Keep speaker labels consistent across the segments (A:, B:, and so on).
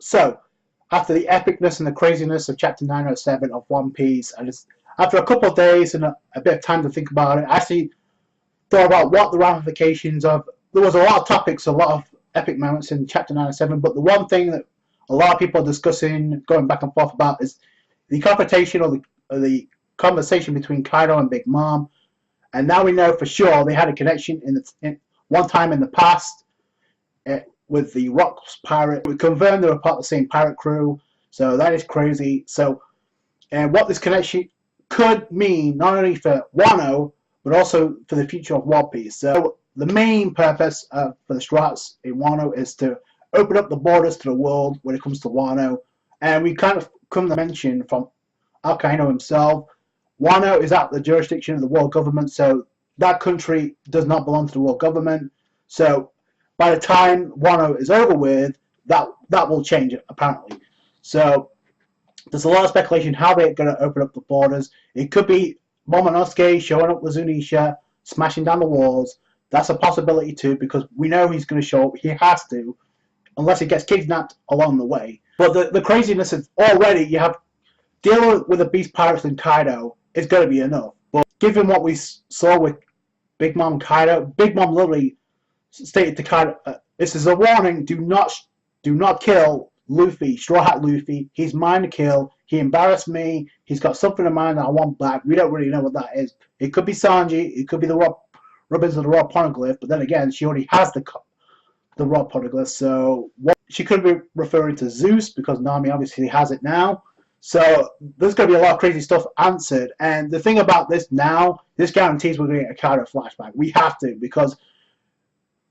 A: So, after the epicness and the craziness of Chapter 907 of One Piece, and after a couple of days and a bit of time to think about it, I actually thought about what the ramifications of. There was a lot of topics, a lot of epic moments in Chapter 907, but the one thing that a lot of people are discussing, going back and forth about, is the confrontation or the conversation between Kaido and Big Mom. And now we know for sure they had a connection one time in the past with the Rocks pirate. We confirmed they were part of the same pirate crew, so that is crazy. So, and what this connection could mean not only for Wano, but also for the future of One Piece. So the main purpose for the Strawhats in Wano is to open up the borders to the world when it comes to Wano. And we kind of come to mention from Kaido himself, Wano is out the jurisdiction of the world government, so that country does not belong to the world government. So by the time Wano is over with, that will change it, apparently. So there's a lot of speculation how they're going to open up the borders. It could be Momonosuke showing up with Zunisha, smashing down the walls. That's a possibility too, because we know he's going to show up. He has to, unless he gets kidnapped along the way. But the craziness is already, you have dealing with the beast pirates and Kaido is going to be enough. But given what we saw with Big Mom Kaido, Big Mom literally stated to Kaido, this is a warning, do not kill Luffy, Straw Hat Luffy. He's mine to kill. He embarrassed me. He's got something in mind that I want back. We don't really know what that is. It could be Sanji. It could be the rubbings of the raw poneglyph. But then again, she already has the raw poneglyph. So she could be referring to Zeus, because Nami obviously has it now. So there's going to be a lot of crazy stuff answered. And the thing about this now, this guarantees we're going to get a Kaido flashback. We have to, because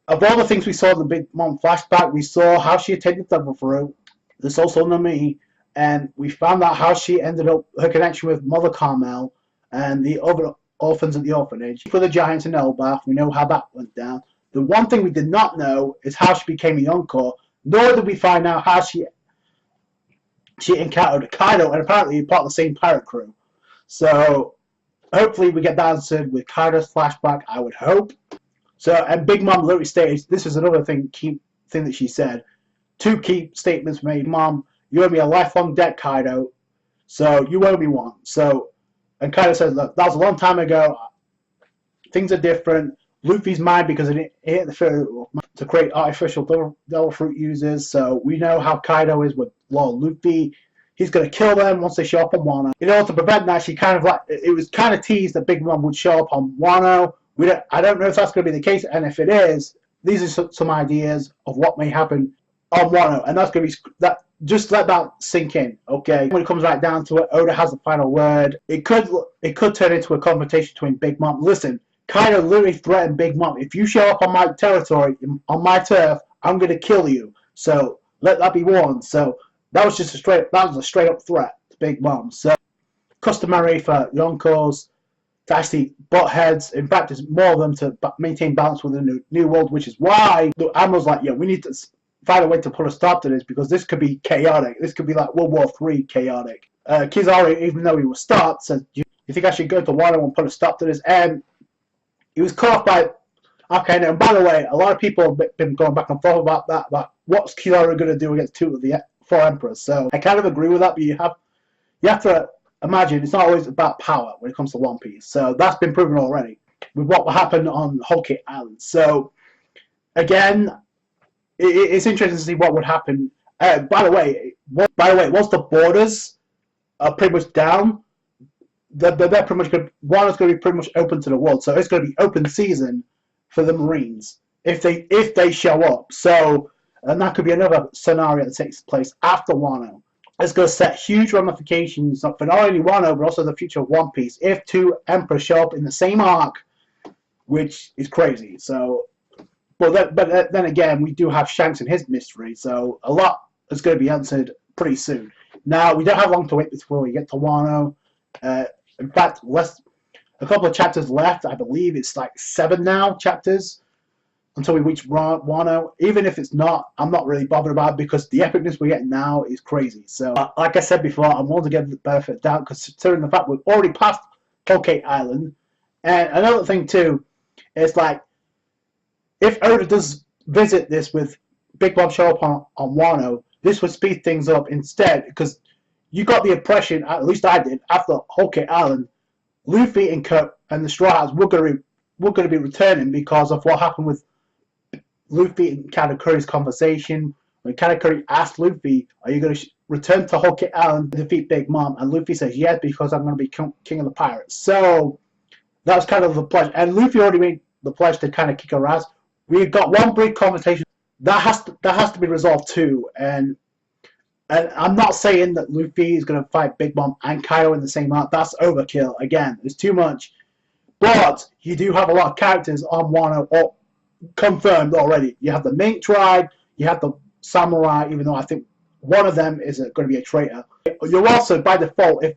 A: of all the things we saw in the Big Mom flashback, we saw how she attended the fruit, the Soul Stone Nami, and we found out how she ended up, her connection with Mother Carmel and the other orphans at the orphanage. For the Giants in Elbaf, we know how that went down. The one thing we did not know is how she became a Yonko, nor did we find out how she encountered Kaido, and apparently part of the same pirate crew. So hopefully we get that answered with Kaido's flashback, I would hope. So, and Big Mom literally stated, this is another key thing that she said, two key statements made. Mom, you owe me a lifelong debt, Kaido, so you owe me one. So, and Kaido says, look, that was a long time ago, things are different, Luffy's mine because it hit the fruit to create artificial devil fruit users, so we know how Kaido is with Lord Luffy. He's going to kill them once they show up on Wano. In order to prevent that, it was kind of teased that Big Mom would show up on Wano. I don't know if that's going to be the case, and if it is, these are some ideas of what may happen on Wano, and that's going to be that. Just let that sink in, okay? When it comes right down to it, Oda has the final word. It could turn into a confrontation between Big Mom. Listen, Kaido literally threatened Big Mom. If you show up on my territory, on my turf, I'm going to kill you. So let that be warned. So that was just a straight up threat to Big Mom. So customary for Yonkos to actually butt heads. In fact, there's more of them to maintain balance within the New World, which is why the Admiral's like, yeah, we need to find a way to put a stop to this, because this could be chaotic. This could be like World War III chaotic. Kizaru, even though he was stopped, said, you think I should go to Wano and put a stop to this? And he was caught by Kaido. And by the way, a lot of people have been going back and forth about that, about what's Kizaru going to do against two of the four emperors. So I kind of agree with that, but you have to imagine it's not always about power when it comes to One Piece. So that's been proven already with what happened on Whole Cake Island. So again, it's interesting to see what would happen. By the way, once the borders are pretty much down, they're pretty much good. Wano's going to be pretty much open to the world, so it's going to be open season for the Marines if they show up. So, and that could be another scenario that takes place after Wano. It's going to set huge ramifications for not only Wano but also the future of One Piece if two emperors show up in the same arc, which is crazy. So. But then again, we do have Shanks and his mystery, so a lot is going to be answered pretty soon. Now, we don't have long to wait before we get to Wano. In fact, a couple of chapters left. I believe it's like 7 now chapters until we reach Wano. Even if it's not, I'm not really bothered about it, because the epicness we're getting now is crazy. So, like I said before, I'm willing to give the benefit of the doubt, considering the fact we've already passed Whole Cake Island. And another thing too, is like, if Oda does visit this with Big Mom show up on Wano, this would speed things up instead, because you got the impression, at least I did, after Whole Cake Island, Luffy and the Straw Hats were going to be returning because of what happened with Luffy and Katakuri's conversation. When Katakuri asked Luffy, are you going to return to Whole Cake Island to defeat Big Mom? And Luffy says, yes, because I'm going to be king of the pirates. So that was kind of the pledge. And Luffy already made the pledge to kind of kick her ass. We got one brief conversation. That has to be resolved too. And I'm not saying that Luffy is going to fight Big Mom and Kaido in the same arc. That's overkill. Again, there's too much. But you do have a lot of characters on Wano confirmed already. You have the Mink tribe. You have the Samurai, even though I think one of them is going to be a traitor. You're also, by default, if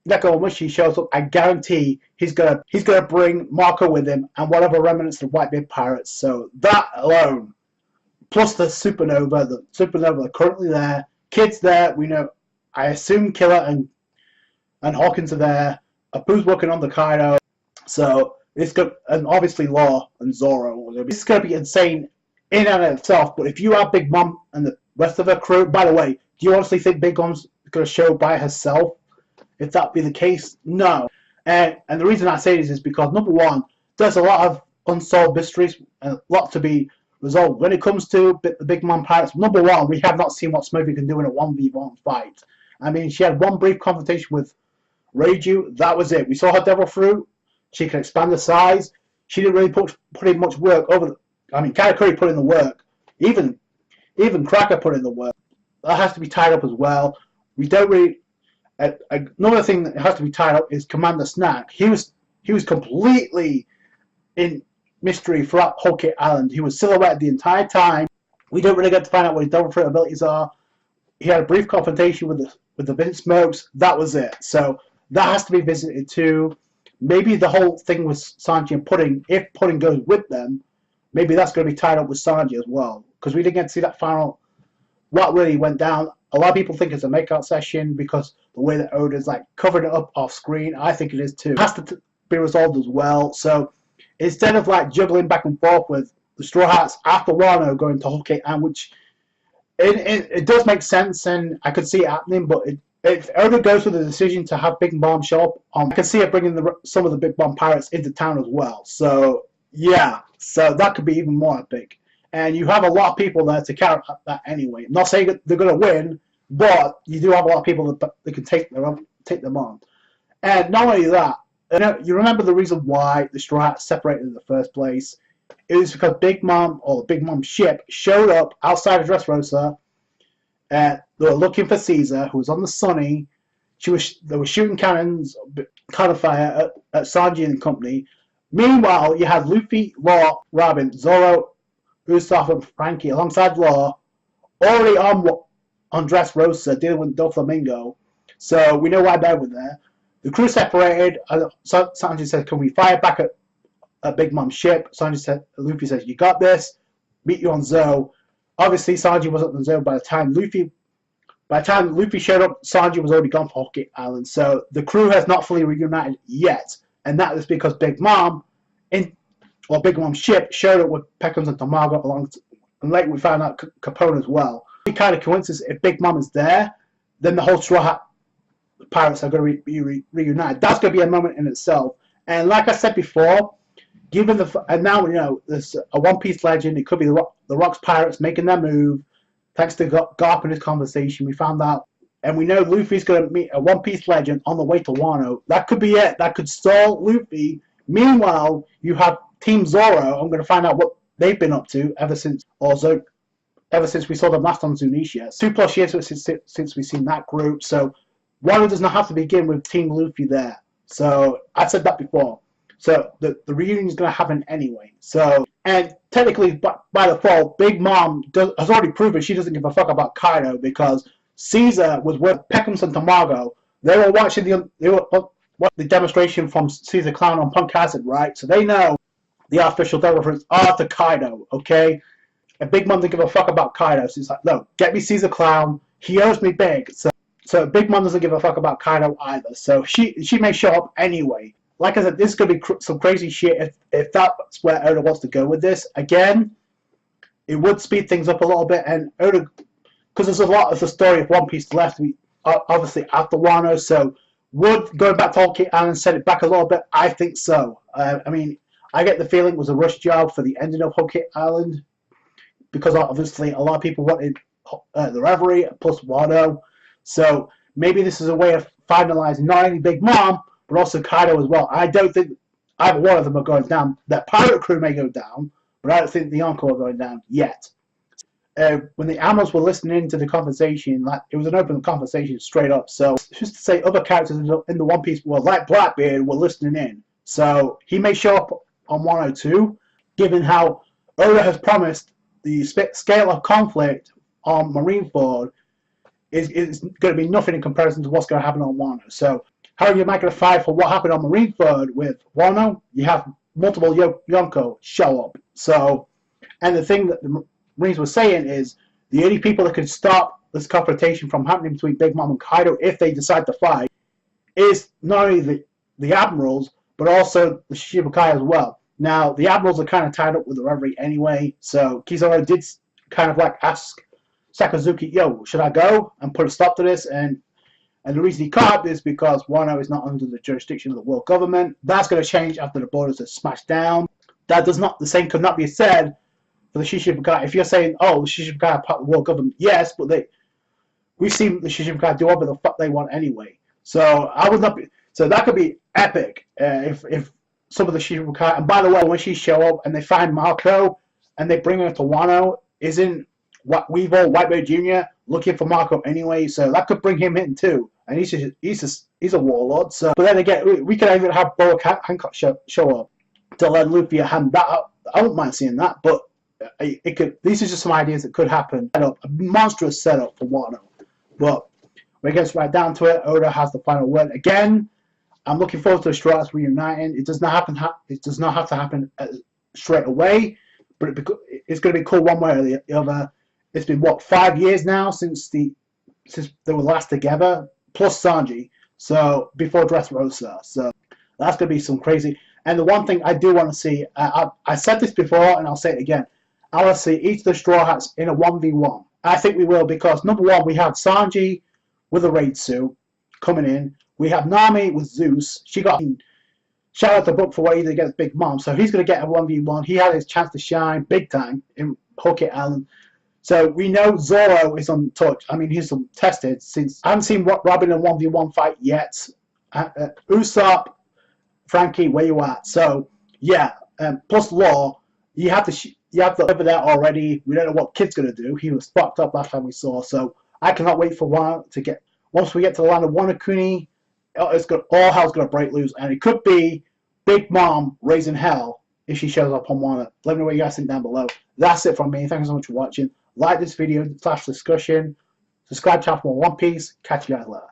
A: Neko Mushi shows up, I guarantee he's gonna bring Marco with him and whatever remnants of Whitebeard pirates. So that alone, plus the Supernova are currently there. Kids there, we know. I assume Killer and Hawkins are there. Apu's working on the Kaido. So it's good, and obviously Law and Zoro. This is gonna be insane in and of itself. But if you have Big Mom and the rest of her crew, by the way, do you honestly think Big Mom's gonna show by herself? If that be the case, no. And the reason I say this is because, number one, there's a lot of unsolved mysteries and a lot to be resolved. When it comes to the Big Mom Pirates, number one, we have not seen what Smokey can do in a 1v1 fight. I mean, she had one brief confrontation with Reiju. That was it. We saw her Devil Fruit. She can expand the size. She didn't really put in much work I mean, Katakuri put in the work. Even Cracker put in the work. That has to be tied up as well. We don't really... Another thing that has to be tied up is Commander Snack. He was completely in mystery throughout Whole Cake Island. He was silhouetted the entire time. We don't really get to find out what his Devil Fruit abilities are. He had a brief confrontation with the Vince Smokes. That was it. So that has to be visited too. Maybe the whole thing with Sanji and Pudding, if Pudding goes with them, maybe that's going to be tied up with Sanji as well. Because we didn't get to see that final, what really went down. A lot of people think it's a makeout session because the way that Oda's like covered it up off screen. I think it is too. It has to be resolved as well. So instead of like juggling back and forth with the Straw Hats after Wano going to Whole Cake Island, which it does make sense and I could see it happening, but if Oda goes with the decision to have Big Mom show up, I can see it bringing some of the Big Mom pirates into town as well. So yeah, so that could be even more epic. And you have a lot of people there to carry that anyway. I'm not saying they're going to win, but you do have a lot of people that can take them on. And not only that, you remember the reason why the Straw Hats separated in the first place? It was because Big Mom, or the Big Mom ship, showed up outside of Dressrosa, and they were looking for Caesar, who was on the Sunny. They were shooting cannons, cannon fire at Sanji and company. Meanwhile, you had Luffy, Law, Robin, Zoro, Usopp, and Frankie alongside Law, already on Dressrosa dealing with Doflamingo. So we know why they were there. The crew separated. Sanji said, "Can we fire back at Big Mom's ship?" Luffy says, "You got this. Meet you on Zo." Obviously, Sanji wasn't on Zo by the time Luffy showed up. Sanji was already gone for Whole Cake Island. So the crew has not fully reunited yet, and that is because Big Mom's ship showed up with Peckham's and Tamago along, and later we found out Capone as well. It kind of coincidence, if Big Mom is there, then the whole Straw Hat pirates are going to be reunited. That's going to be a moment in itself. And like I said before, and now we know there's a One Piece legend. It could be the Rocks pirates making their move. Thanks to Garp in his conversation, we found out, and we know Luffy's going to meet a One Piece legend on the way to Wano. That could be it. That could stall Luffy. Meanwhile, you have Team Zoro. I'm going to find out what they've been up to ever since we saw them last on Zunisha. 2+ years since we've seen that group. So Wano does not have to begin with Team Luffy there. So I said that before. So the reunion is going to happen anyway. So, and technically by default, Big Mom has already proven she doesn't give a fuck about Kaido, because Caesar was with Peckham's and Tamago. They were watching the demonstration from Caesar Clown on Punk Acid, right? So they know the artificial devil fruits are to Kaido, okay? And Big Mom didn't give a fuck about Kaido. So he's like, no, get me Caesar Clown. He owes me big. So Big Mom doesn't give a fuck about Kaido either. So she may show up anyway. Like I said, this could be some crazy shit if that's where Oda wants to go with this. Again, it would speed things up a little bit, and Oda because there's a lot of the story of One Piece left, obviously after Wano. So would going back to Whole Cake Island set it back a little bit? I think so. I mean, I get the feeling it was a rush job for the ending of Whole Cake Island, because obviously a lot of people wanted the Reverie plus Wano. So maybe this is a way of finalizing not only Big Mom but also Kaido as well. I don't think either one of them are going down. That pirate crew may go down, but I don't think the Yonko are going down yet. When the Admirals were listening to the conversation, like, it was an open conversation straight up. So just to say, other characters in the One Piece world, like Blackbeard, were listening in. So he may show up on 102, given how Oda has promised the scale of conflict on Marineford is going to be nothing in comparison to what's going to happen on Wano. So how are you making a fight for what happened on Marineford with Wano? You have multiple Yonko show up. So, and the thing that the Marines were saying is the only people that could stop this confrontation from happening between Big Mom and Kaido, if they decide to fight, is not only the Admirals, but also the Shichibukai as well. Now, the Admirals are kind of tied up with the Reverie anyway, so Kizaru did kind of like ask Sakazuki, yo, should I go and put a stop to this? And the reason he can't is because Wano is not under the jurisdiction of the world government. That's going to change after the borders are smashed down. That does not, the same could not be said for the Shichibukai. If you're saying, oh, the Shichibukai are part of the world government, yes, but we've seen the Shichibukai do whatever the fuck they want anyway. So I would not be. So that could be epic if some of the Shichibukai. And by the way, when she show up and they find Marco and they bring her to Wano, isn't Weevil Whitebeard Jr. looking for Marco anyway? So that could bring him in too. And he's a warlord. So, but then again, we could even have Boa Hancock show up to let Luffy hand that up. I wouldn't mind seeing that, but it could. These are just some ideas that could happen. A monstrous setup for Wano. But when it gets right down to it, Oda has the final word again. I'm looking forward to the Strawhats reuniting. It does not happen. It does not have to happen straight away, but it's going to be cool one way or the other. It's been what, 5 years now since they were last together, plus Sanji. So before Dressrosa. So that's going to be some crazy. And the one thing I do want to see, I said this before and I'll say it again. I want to see each of the Straw Hats in a 1v1. I think we will, because number one, we have Sanji with a raid suit coming in. We have Nami with Zeus. She got shout out the book for what he did against Big Mom. So he's going to get a 1v1. He had his chance to shine big time in Whole Cake Island. So we know Zoro is untouched. I mean, he's tested since I haven't seen Robin in a 1v1 fight yet. Usopp, Frankie, where you at? So yeah, plus Law, you have the over there already. We don't know what Kid's gonna do. He was fucked up last time we saw. So I cannot wait for Wano to get. Once we get to the land of Wano Kuni, all hell's gonna break loose, and it could be Big Mom raising hell if she shows up on Wano. Let me know what you guys think down below. That's it from me. Thank you so much for watching. Like this video / discussion. Subscribe to channel for more One Piece. Catch you guys later.